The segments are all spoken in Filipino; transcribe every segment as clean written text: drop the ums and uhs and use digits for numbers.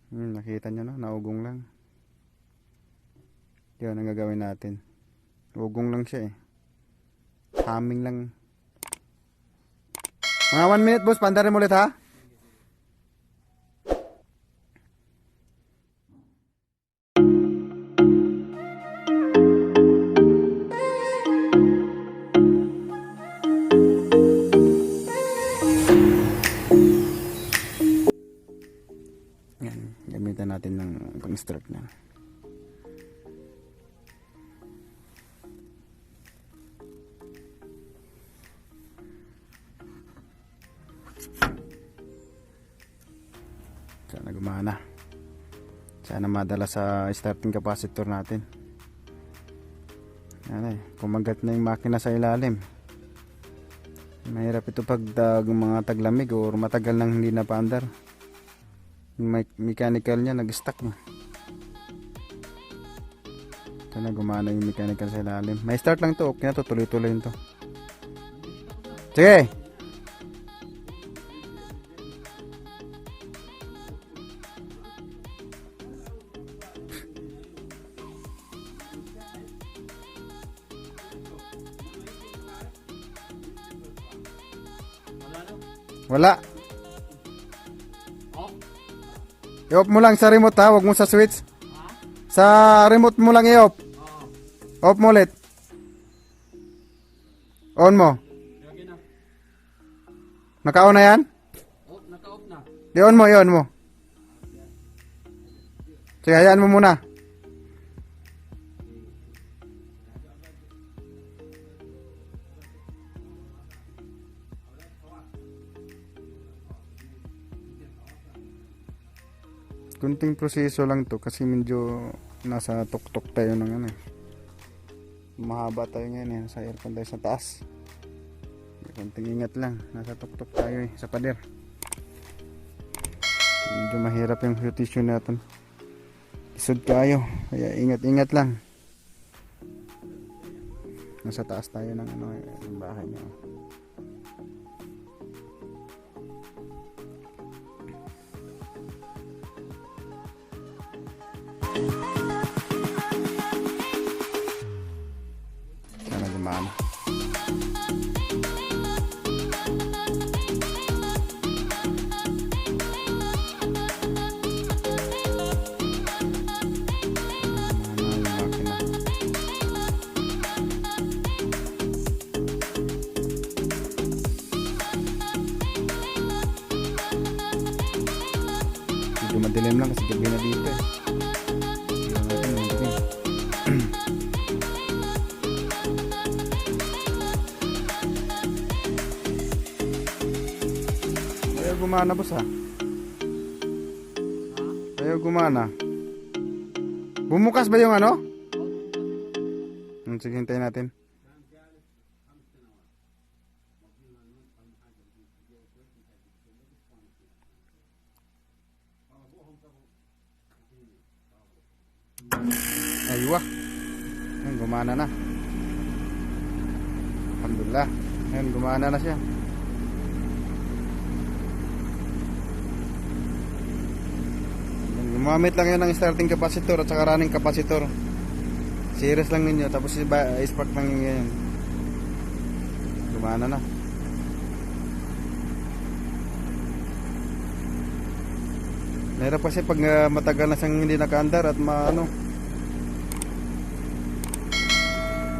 Nakita nyo na, naugong lang. Yun ang gagawin natin. Ugong lang siya eh. Humming lang. Mga 1 minute boss, pandarin mo ulit ha. Yan, gamitan natin ng pang-start na. Sana gumana. Sana madala sa starting capacitor natin. Yan eh, kumagat na yung makina sa ilalim. Mahirap ito pag mga taglamig o matagal nang hindi na paandar. Yung mechanical niya nag-stuck na. Sana gumana yung mechanical sa ilalim. May start lang to, okay na to, tuloy-tuloy to. Sige! Wala. I-off mo lang sa remote ha, wag mo sa switch. Sa remote mo lang i-off. Off mo ulit. On mo. Naka-on na yan? Naka-off na. I-on mo, i-on mo. Sige, hayaan mo muna. Kunting proseso lang to kasi medyo nasa tuktok tayo ng ano eh. Mahaba tayo ngayon eh, sa aircon tayo sa taas. Kunting ingat lang, nasa tuktok tayo eh, sa pader. Medyo mahirap yung rotation natin. Isod kayo, kaya ingat-ingat lang. Nasa taas tayo ng ano, yung bahay niya. Sana gumana. Medyo madilim lang kasi gabi na dito eh. Ayaw gumana boss ha. Ayaw gumana. Bumukas ba yung ano? Sige, hintayin natin. Aywa. Ayun, gumana na. Alhamdulillah. Ayun, gumana na siya. Gumamit lang yun ng starting capacitor at saka running capacitor. Series lang ninyo. Tapos spark lang yun ngayon. Gumana na. Mahirap kasi pag matagal na siyang hindi nakaandar at maano.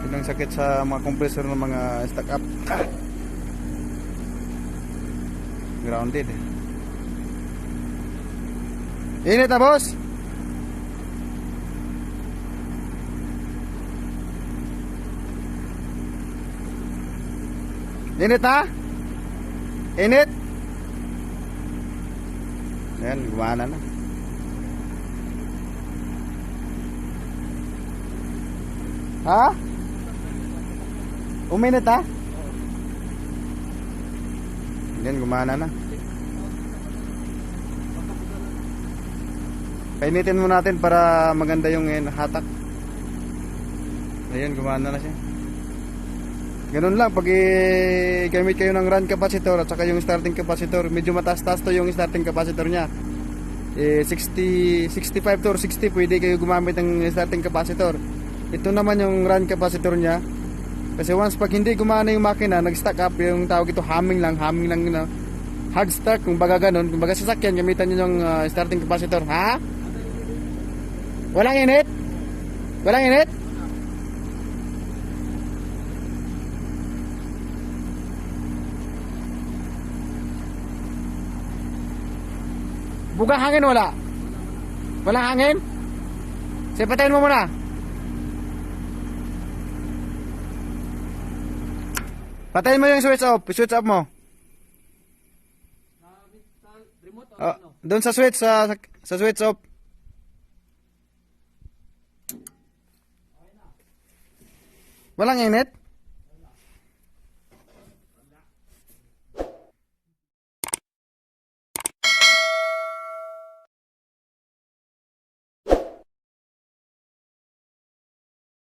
Yun ang sakit sa mga compressor ng mga stack up. Grounded. Init na boss. Init na? Init? Yan, gumana na. Ha? Uminit ha? Yan, gumana na. Painitin mo natin para maganda yung hatak. Ayun, gumana na siya. Ganun lang, pag gamit kayo ng run capacitor at saka yung starting capacitor, medyo mataas-taas to yung starting capacitor nya. 65 to or 60 pwede kayo gumamit ng starting capacitor. Ito naman yung run capacitor niya. Kasi once pag hindi gumana yung makina, nag-stack up yung tawag ito, humming lang hard start, kung baga ganun, kung baga sasakyan, gamitan nyo yung starting capacitor. Ha? Walang init? Walang init? Bugang hangin wala? Walang hangin? Sige, patayin mo muna. Patayin mo yung switch off. Switch off mo. Doon sa switch, sa switch off. Walang init?